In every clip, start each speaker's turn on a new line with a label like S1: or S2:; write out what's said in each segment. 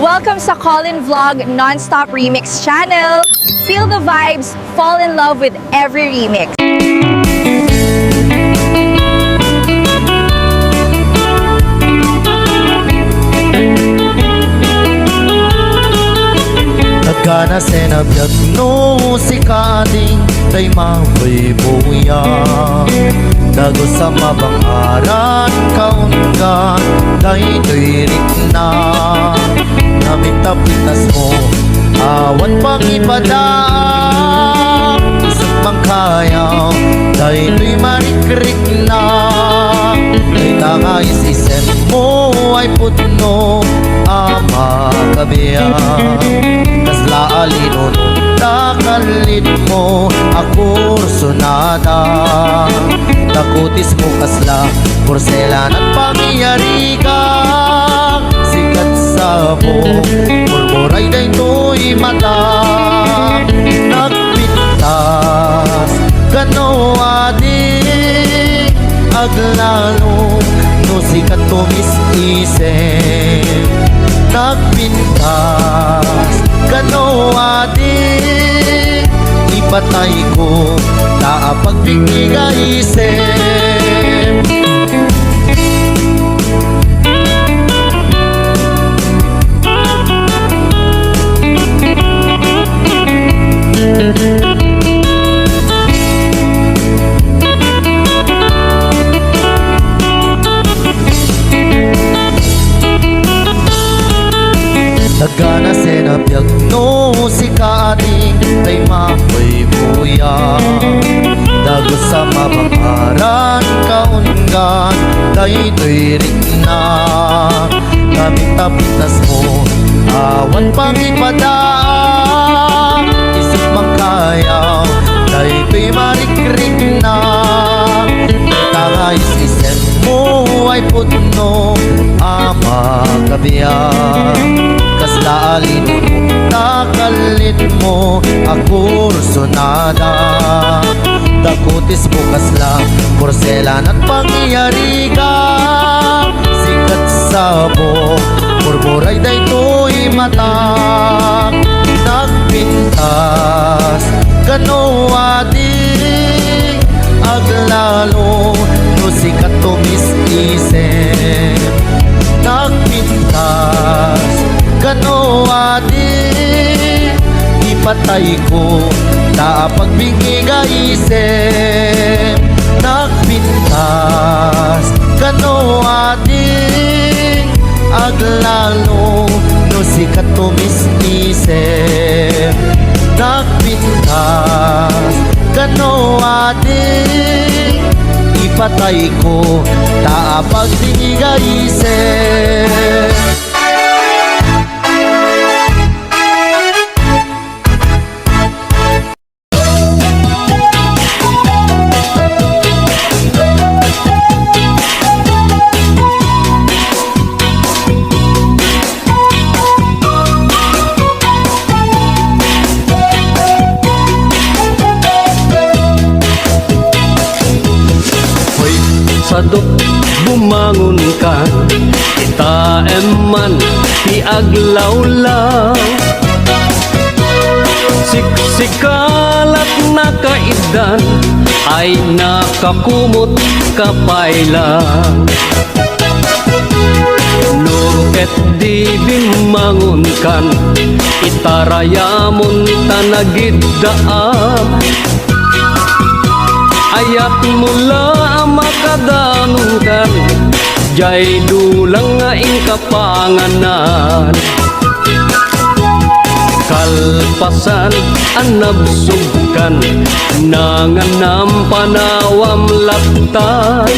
S1: Welcome sa Colin Vlog Non-Stop Remix channel. Feel the vibes, fall in love with every remix.
S2: Nagkana senabiyag no si kading kay mahoy buya dago sa mabangaran kaungan kay tuirik na namit tapitas mo awan pang ipadang isip mang kayaw kay tuy marikrik na kay tangay sisen mo ay putno ama kabiyang kaslaan takalit mo ako sunada takutis mo kasla porselan at pangyayari ka sikat sa buong murmuray day to'y mata nagpintas kano adik aglalo no sikat tumis-isip nagpintas kano adik ipatay ko na pagpigay-isip Nagkana senabiyag no si kading kay mahoy buya dago sa mabangaran kaungan kay tuirik na gamit tapitas mo awan pang ipadang isip mang kayaw kay tuy marikrik na tangay sisen mo ay putno ama kabiyang kaslaalin mo takalit mo ako sunada dakutis mo kasla porselan at pangyayari ka sikat sa buong murmuray day to'y mata nagpintas kano adik aglalo no sikat tumis-isip nagpintas kano adik ipatay ko na pagbigay-isip nagpintas kano adik aglalo no sikat tumis-isip nagpintas kano adik ipatay ko na pagbigay-isip.
S3: Sadot bumangon ka kita eman tiaglawlaw siksikalat na kaidan ay nakakumot kapailan Loket di bimangon kan itarayamon tanagidaan ayat mula makadanungkan jay dulang nga kapanganan kalpasan anabsugkan nanganam panawam laptan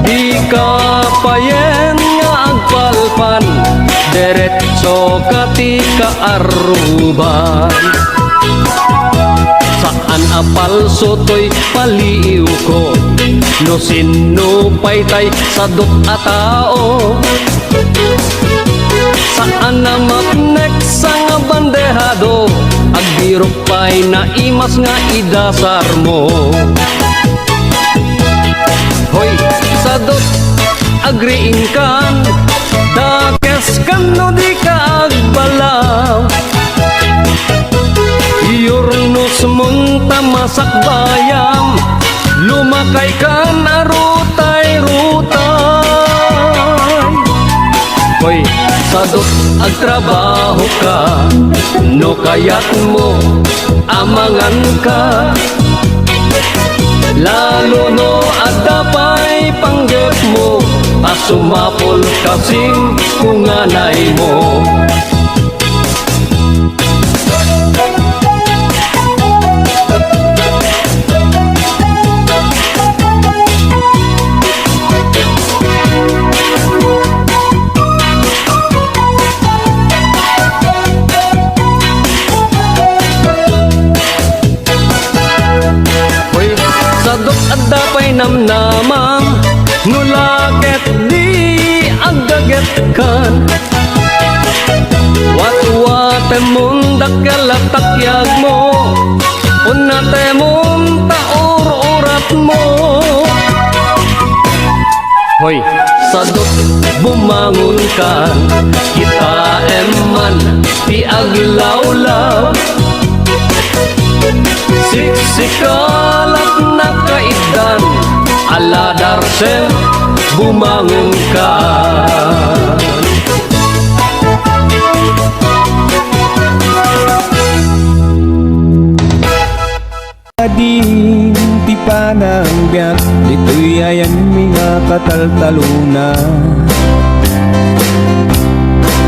S3: di kapayen nga agpalpan deretso katika aruban saan apal sotoy paliw ko no sino paytay sadot a tao saan na mapnek sa nga bandehado agbiro pay na imas nga idasar mo hoy sadot agriin kan dakes kan no sakbayam, lumakay ka na rutay-rutay. Hoy, sadot ag trabaho ka, no kayat mo amangan ka. Lalo no adapay panggap mo, asumapol kasing kunganay mo. Sadot at dapay namnamang, nulaket di agaget kan. Wat-wate mong dakalatakyak mo, unate mong taur-urat mo. Hoy, sadot bumangon ka, kita eman ti aglawlaw. Siksikalat na kaidan, aladarsen bumangon ka.
S4: Ading ti panangbiak, dito'y ayan mga kataltaluna.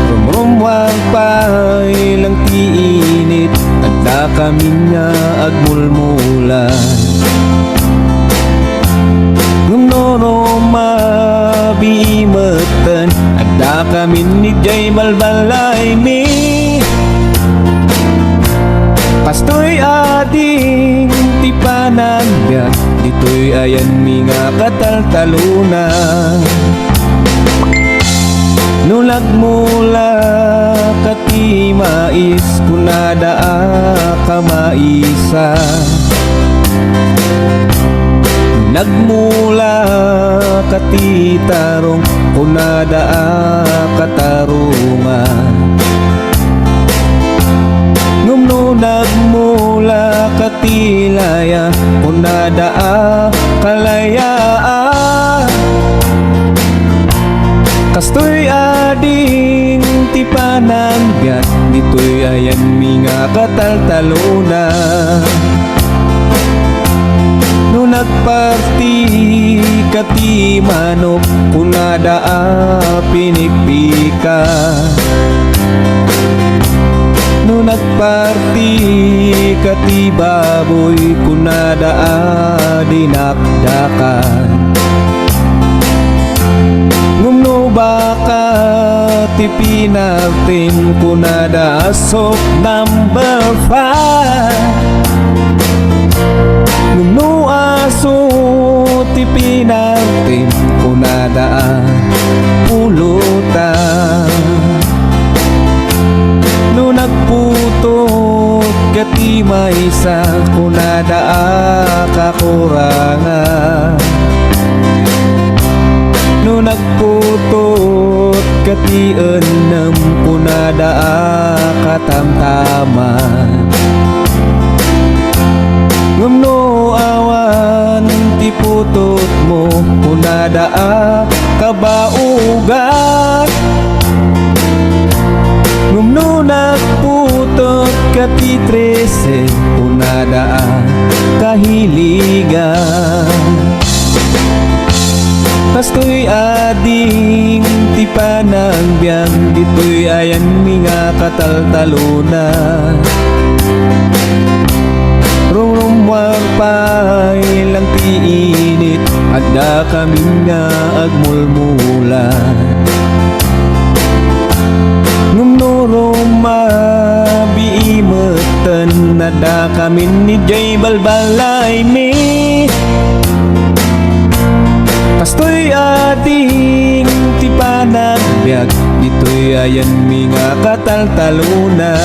S4: Rumrumwag pa ilang tiinit, adda kami nga agmulmula. Ngumnoro mabimatan, adda kami ni Jay balbalay mi. Pastoy ading ti panagbiak, dito'y ayan mga kataltaluna. Nulag mula kati mais, kunada ka maisa. Nagmula kati tarong, kunada ka tarungan. Ngumno nagmula katilaya, kunada kalayaan. Kastoy ading ti panagbiak, dito'y ayan mga kataltaluna. No nagparti kati manok, kunada pinikpika. No nagparti kati baboy, kunada dinakdakan. Ngumno baka ti pinagtin, kunada asok number 5. Ngumno aso ti pinagtin, kunada pulutan. No nagputot kati maysa, kunada kakurangan. No nagputot kati enam, kunada katamtaman. Ngumno awan ti putot mo, kunada kabaugan. Ngumno nagputot kati 13, kunada kahiligan. Pastoy ading ti panagbiak, dito'y ayan mga kataltaluna. Rumrumwag pa ilang tiinit, adda kami nga agmulmula. Ngumnoro mabiimatan, adda kami ni Jay balbalay mi. Pastoy ading ti panagbiak, dito'y ayan mga kataltaluna.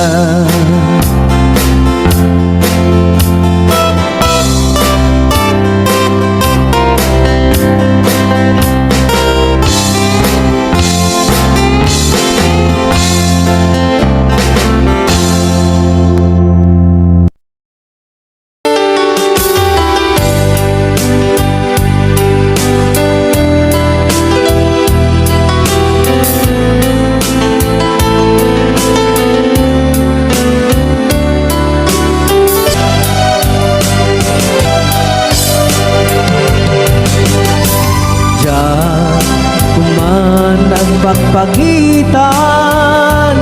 S4: pagitan.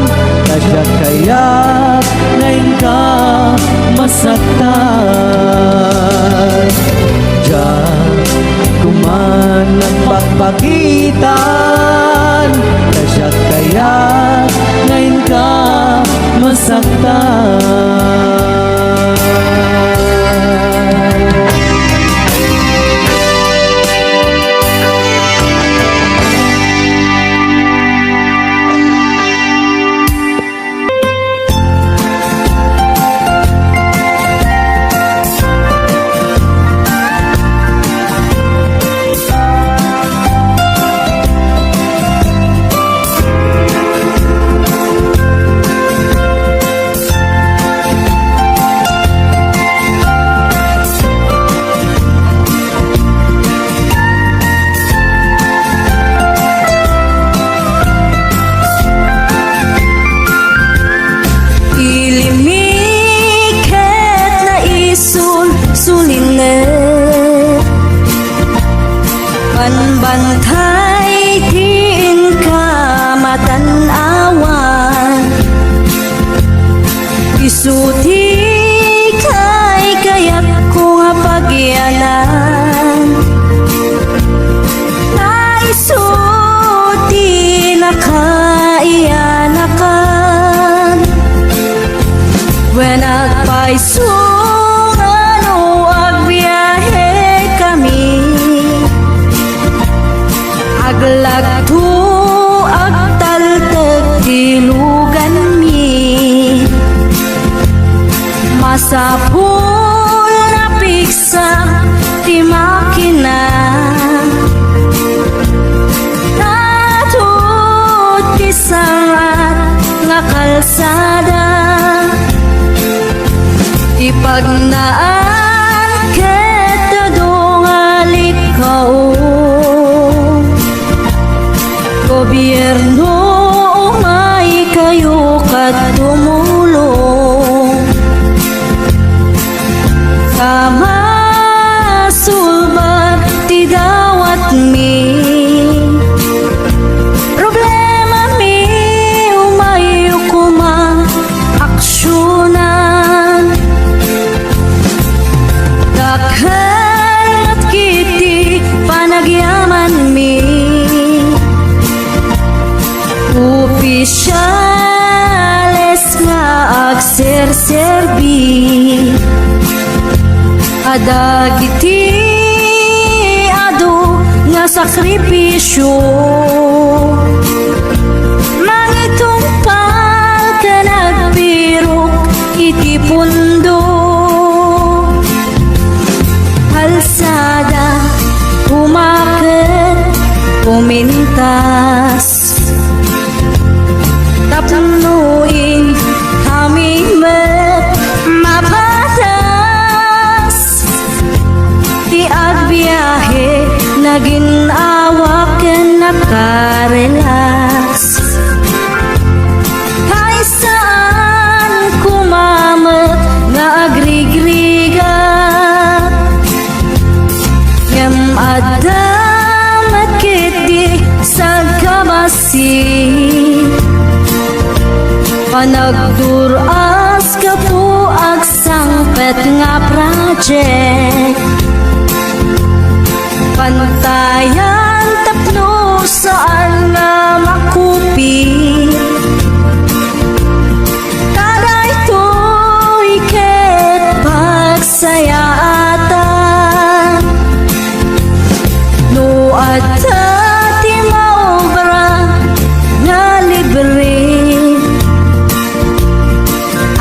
S4: Kadya kaya ngayon ka masaktan. Diyan kuman nagpapagitan. Kadya kaya ngayon ka masaktan.
S5: Ilimiket na sulinet panbantay tiin ka matanawan isuti kay kayak ko nga pagyanan na isuti na kaiyanakan when nagpaisungan o agbiyahe kami aglagto agtaltag tilugan mi masapul na piksa ti makina natut ti sangat nga kalsada ipagnaan ket dongali kao gobyerno may kayo kat tumulong sama sulbat ti dawat mi problema mi umayo kuma aksyonan dakhan at kiti panagyaman mi opisyales nga agserserbi adagiti ado nga sakripisyo mangitumpal ka nagbirok iti pundo halsada umaket pumintas tapnuin kami mapatas ti agbiyahe naging awaken nakarelas kay saan kumamet nga agrigrigat ngem adamet kiti sa kabasi panagduras ka po agsangpet nga project pantayan tapno saan nga makupi kada ito'y ket pagsayaatan no adta ti maobra nga libre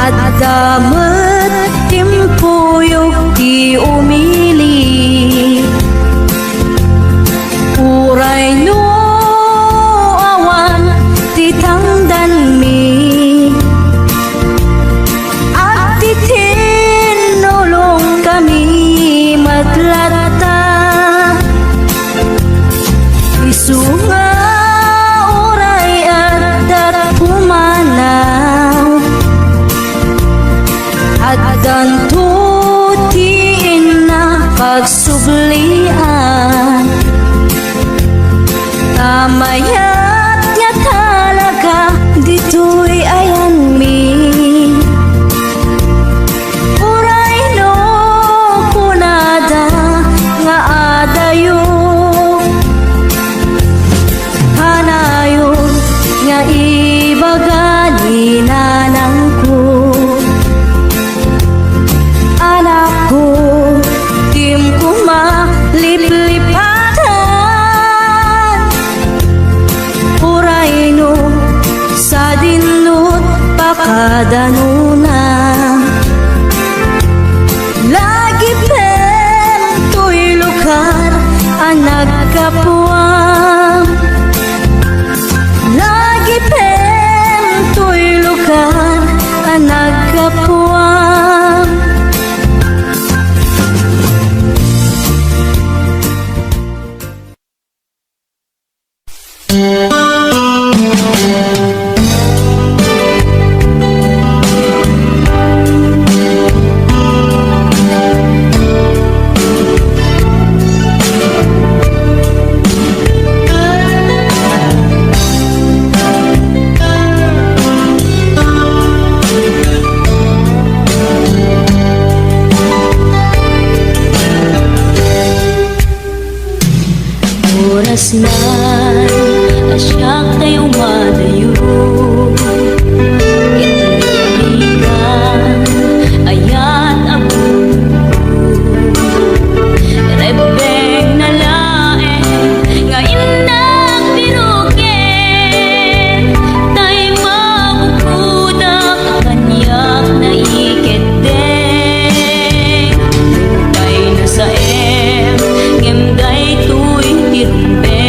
S5: at damat timpuyog ti umili uray no awan ti tangdan mi at ti tinulong kami matlata isu nga uray at dat pumanaw kadanuna. Lagi pem tuy lugar anak kapwa. Lagi pem tuy lugar anak kapwa. Oras na asyak tayo madayo. Itiniligan ayat ako. Rebeng na lae ngayon nagbirukin. Tayo mabukudak kanyak na iketeng. Tayo na sa ngem day tuy tirumbe.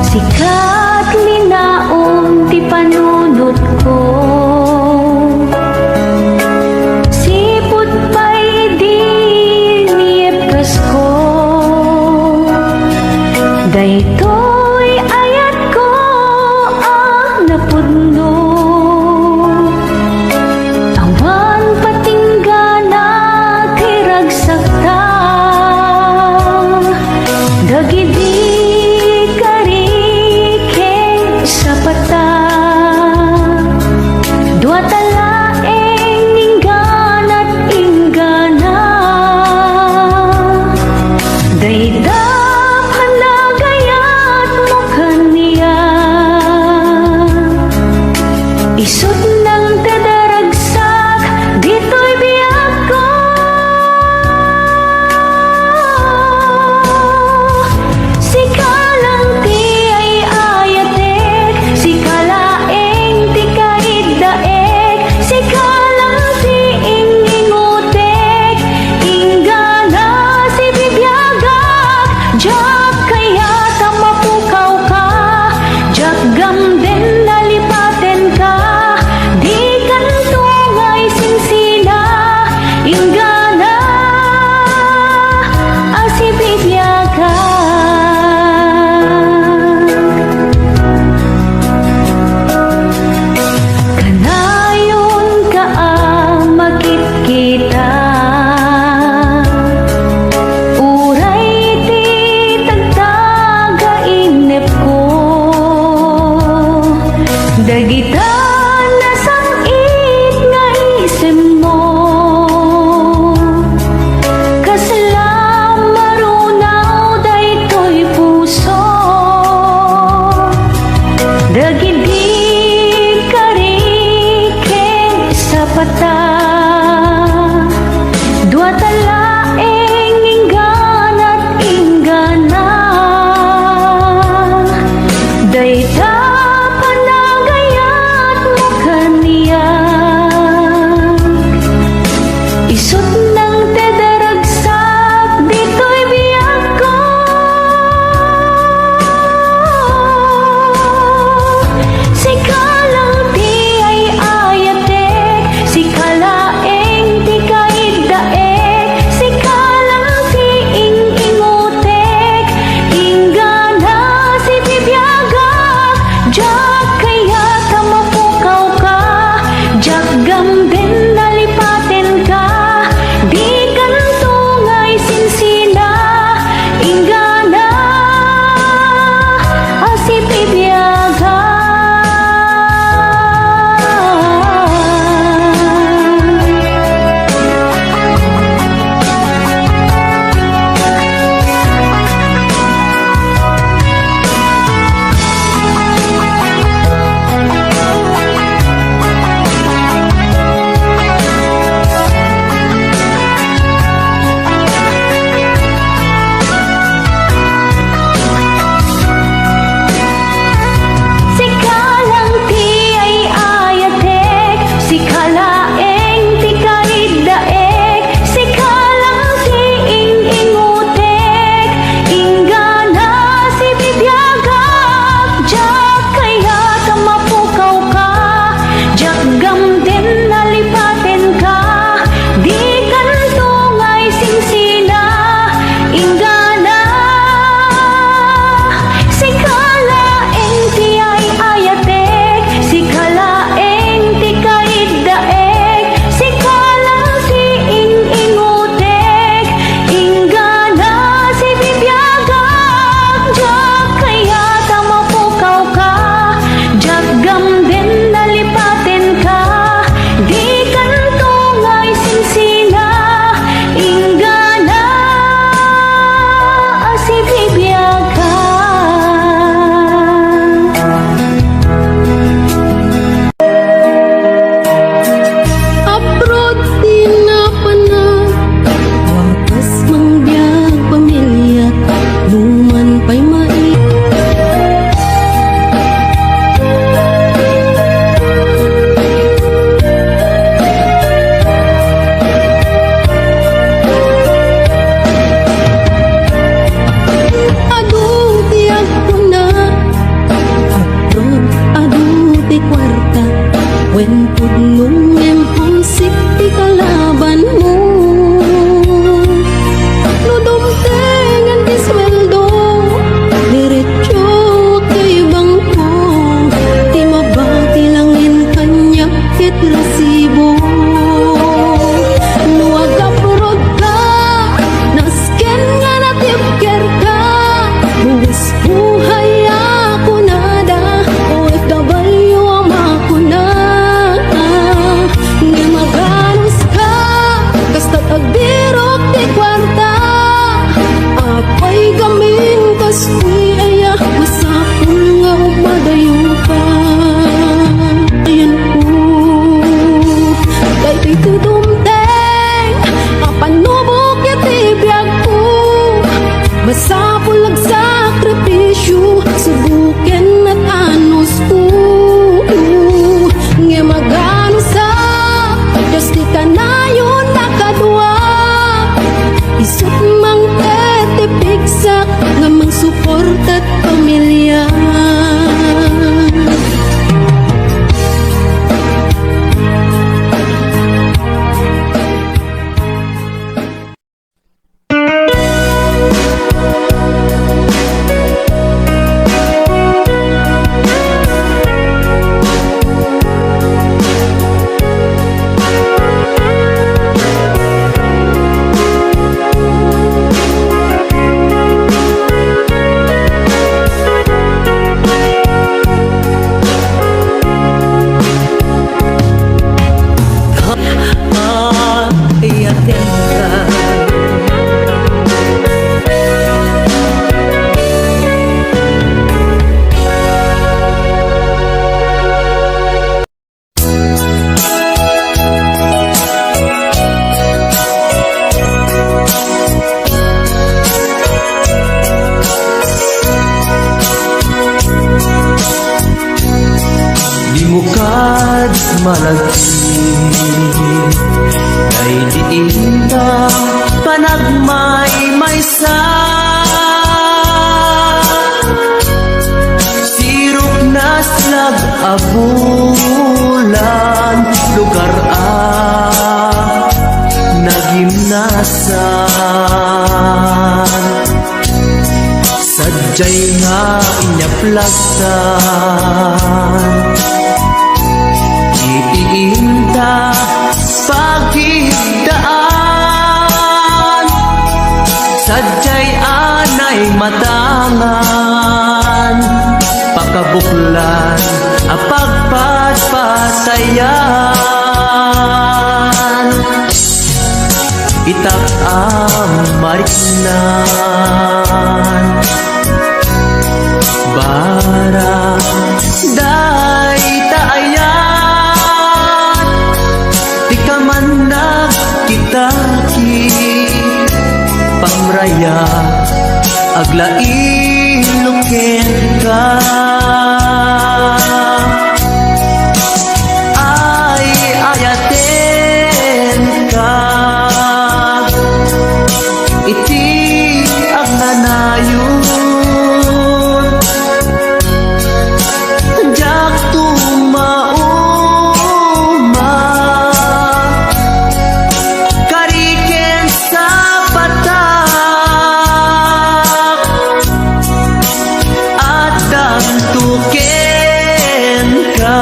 S5: Sikat linaong ti panunot ko, sipot pa'y di niyepkas ko, daytoy ayat ko ang napudno. Awan patinggana tiragsakta, dagidi kari
S2: malagi kay diin ta panagmay-maysa sirok na slag abulan lugar nagimnasan sadyay nga inyaplagtan itiinta pagigdaan sadyay anay matangan pakabuklan apagpatpatayan itak mariknan bara day taayan di ka man nagkitaki pamraya aglailukin ka ay ayaten ka iti ang nanayon jak tumauma kariken sa patak at damtuken ka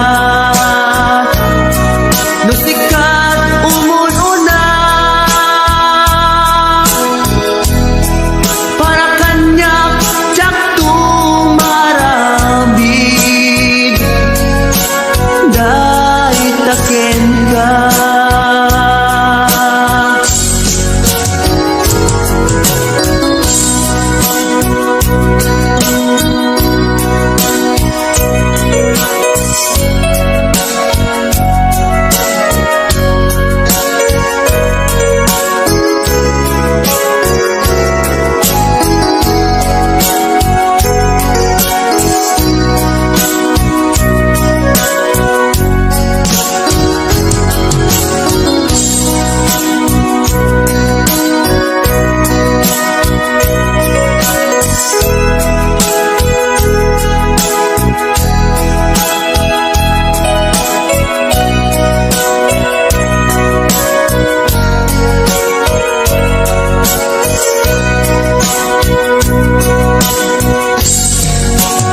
S2: nusikat umununa para kanyak jak tumarabid day taken ka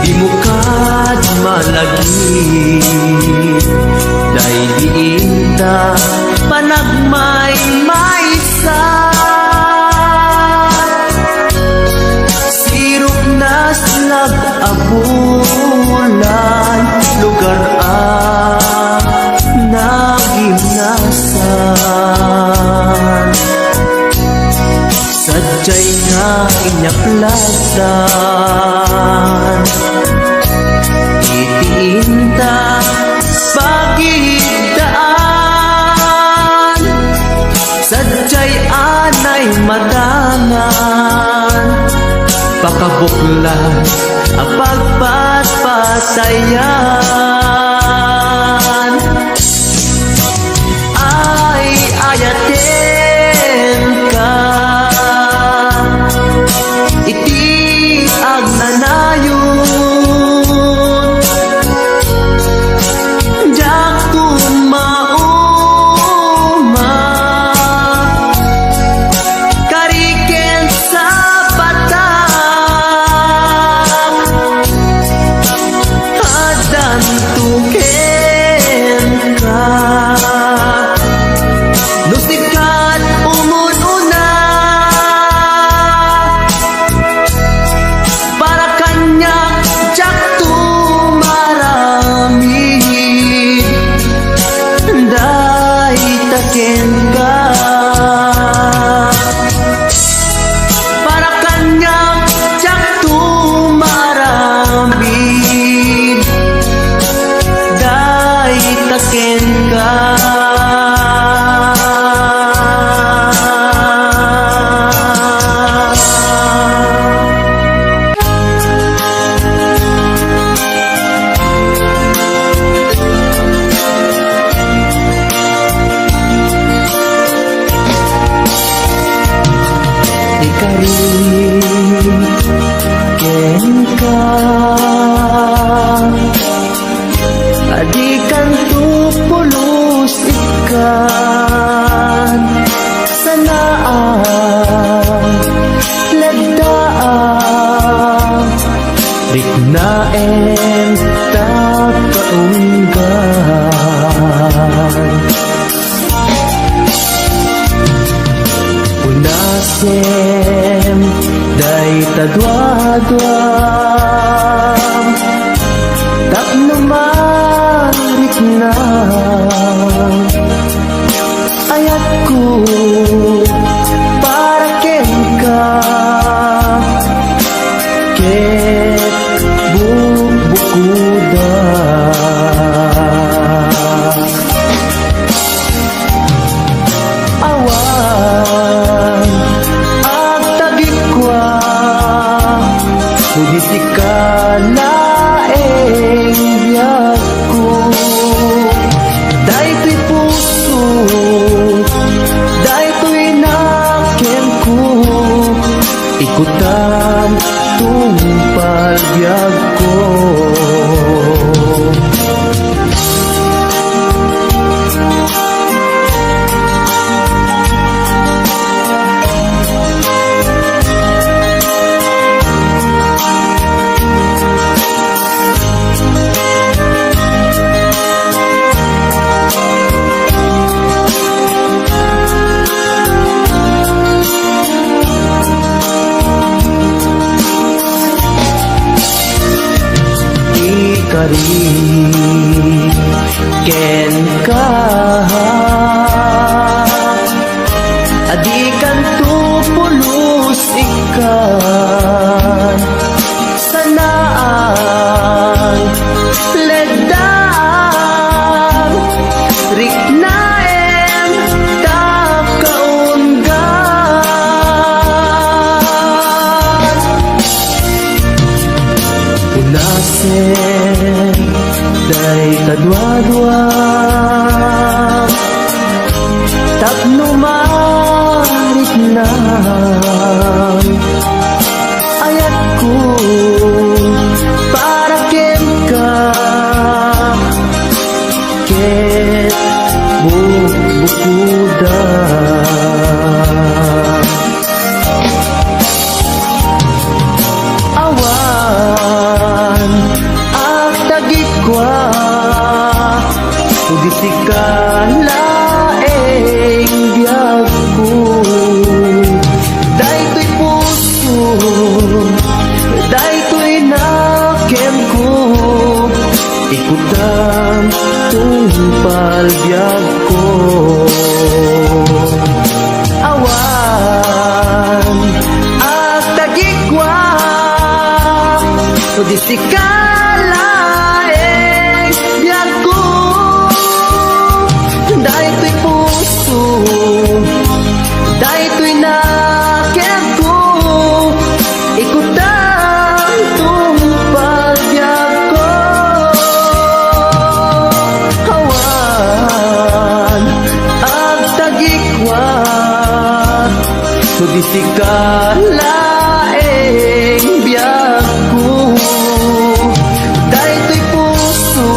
S2: Dimukad malagi day diinta panagmay-maysa sirok na slag abulan lugar nagimnasan sadyay nga inyaplagdan itiinta pagigdaan sadyay anay matangan pakabuklan apagpatpatayan ay ayaten ka iti ang nanayon jak tumauma kariken sa patak adan Adikan tu pulos ikan Sanaan Lagdaan
S4: Riknaen takaunggan Unasem day tadwadwam Tapnuman riknaan Ayatku para kenka Ket bukuda Awan ang tagikwa Sugisika laeng biyagko Dayto'y puso Dayto'y nakem ko Ikutan tumpal biyag ko Ikari ken ka Adikan tu pulos ikan Sanaan Ledaan Riknaen takaunggan Unasen day tadwadwa Tapnumarit na Ayatku para kenka Ket bukuda Awan ang tagikwa Sugisika laeng biyagko Dayto'y puso Dayto'y nakem ko Ikutan tumpal biyag ko Awan at tagikwa Sugisika laeng biyag ko Dayto'y puso Dayto'y nakem ko Ikutan tumpal biyag ko Hawan ang tagikwa Sugisika laeng biyag ko Dayto'y puso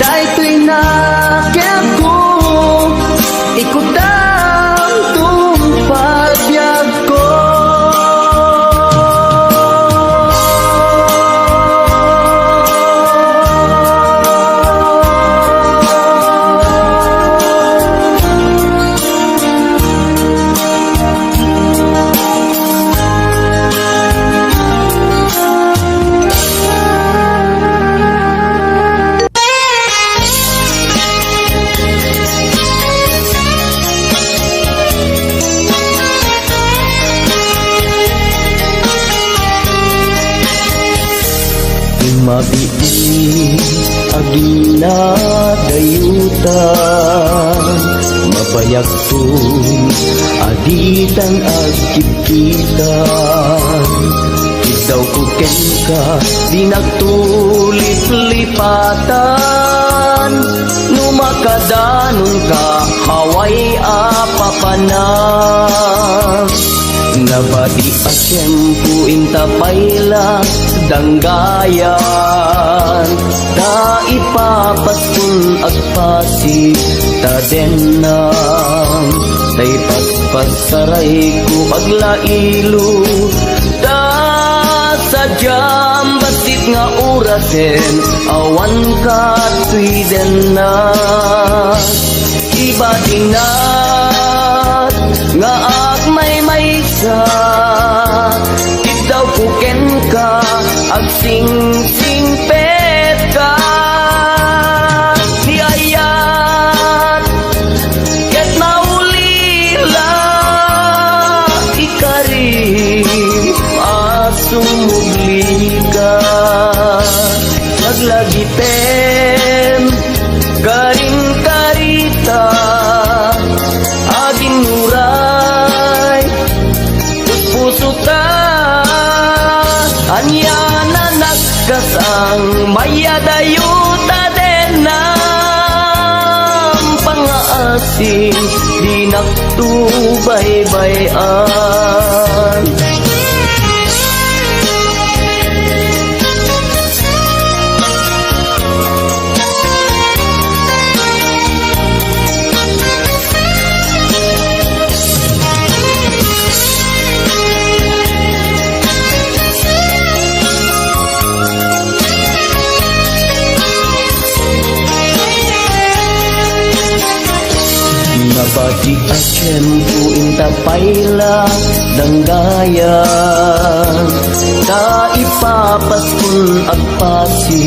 S4: Dayto'y nakem ko Ikutan tumpal biyag ko Mabii agila dayutan Mabayag kun aditan agkipitan Ikaw ko kenka di nagtulip-lipatan Numakadanon ka haway apapanan Nabadi a tiyempo intapayla
S3: danggayan da ipapaskun agpasig ta denang tay paspasaray ko aglailo da sadyam basit nga orasen awan ka tuiden na iba dinat nga agmay maysa daw kuken ka ag sing pet ka ni ayat ket maulila ikari asumugli ka maglagiten karing karita aging nuray puso ka anya na nagkasang mayadayuta den ng pangaasing di naktubaybayan. Nabati achen ku inta paila danggayan ta ipapaskun agpasi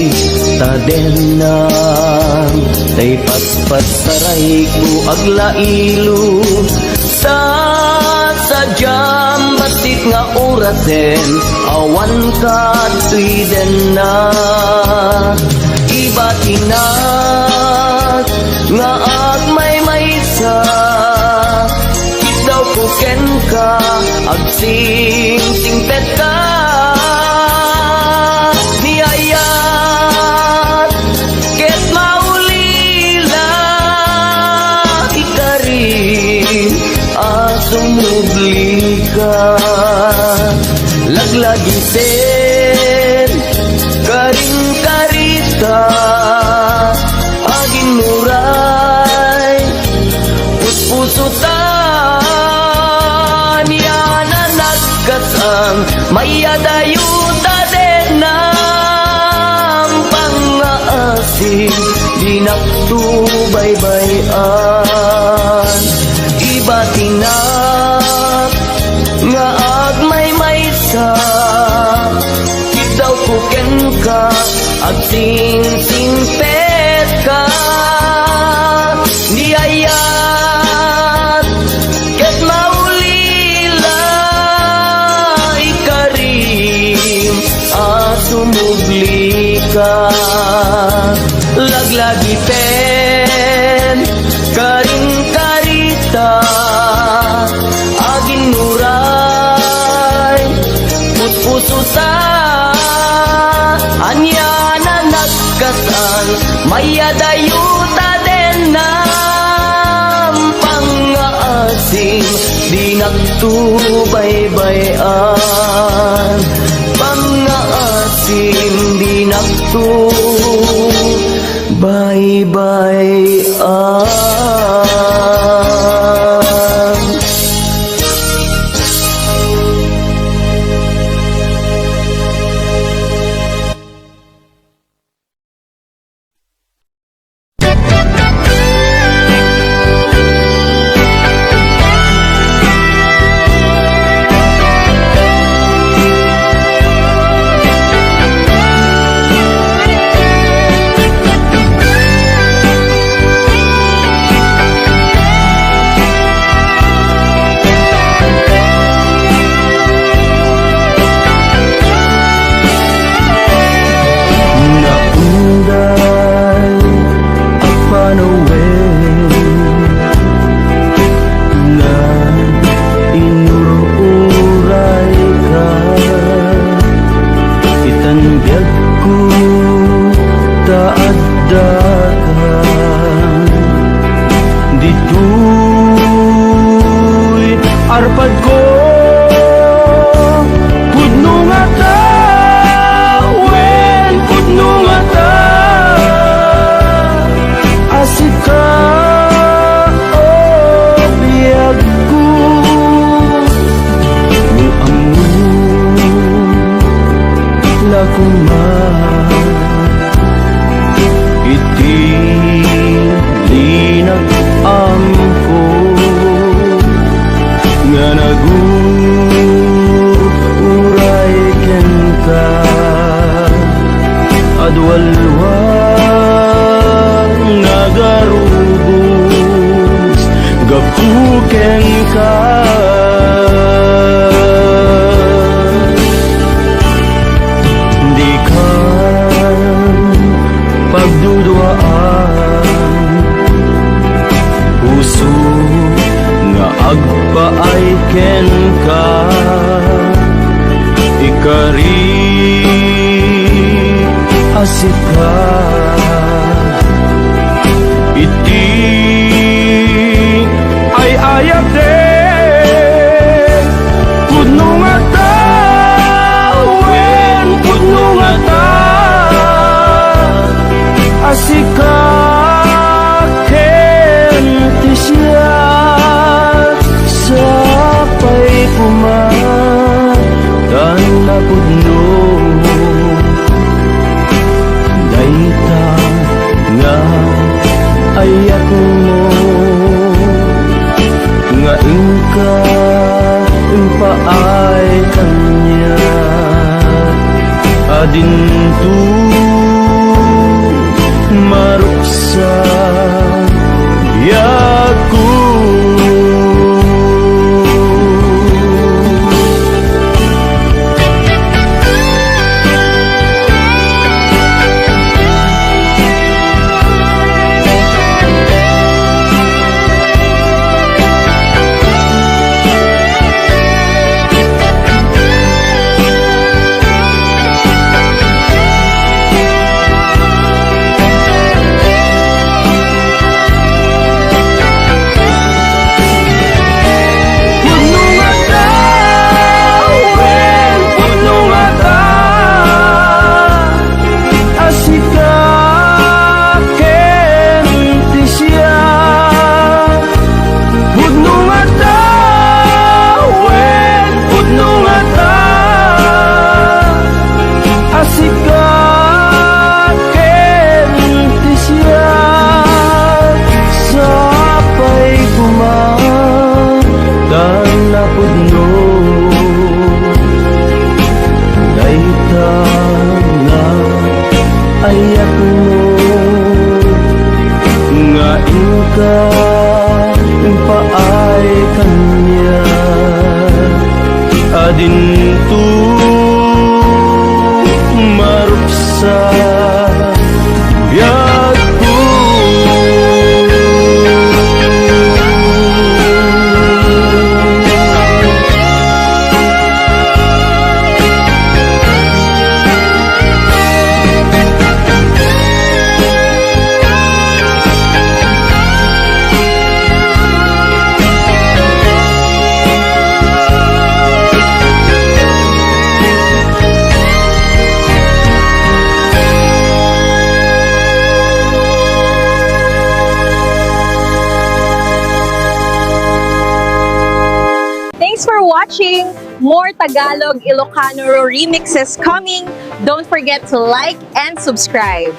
S3: ta denang tay paspasaray ku aglailo sa sadyam basit nga orasen awan ka tuiden na iba tinat nga agmay maysa daw kuken ka ag sing pet ka ni ayat ket maulila ikari asumugli ka laglagiten karing karita aging muray pusutan yana nagkasang mayadayuta den ng pangaasing di naktubaybayan iba tinak nga agmay maysa daw kuken ka ag sing pet ka ni ayat ket maulila ikarim asumugli ka laglagiten karing karita aging nuray puspususa anya na nagkasal mayadayuta den ng pangaasing di naktubaybayan pangaasing di naktubaybayan.
S4: arpad ko pudno nga ta Gilinag amko nga naguray ken ka adwalwang nagarubos gapuken ka di ka pagduduaan puso nga agpaay ken ka ikari asika iti ay ayak de pudno nga tawen pudno nga ta asika ken ti siya sapay dan na pudno daita nga ayak mo nga ingka impaay kanya adintu maruksa yaku ayak mo nga ingka paay kanya adintu maruksa biyaku
S1: Thanks for watching! More Tagalog Ilocano remixes coming! Don't forget to like and subscribe!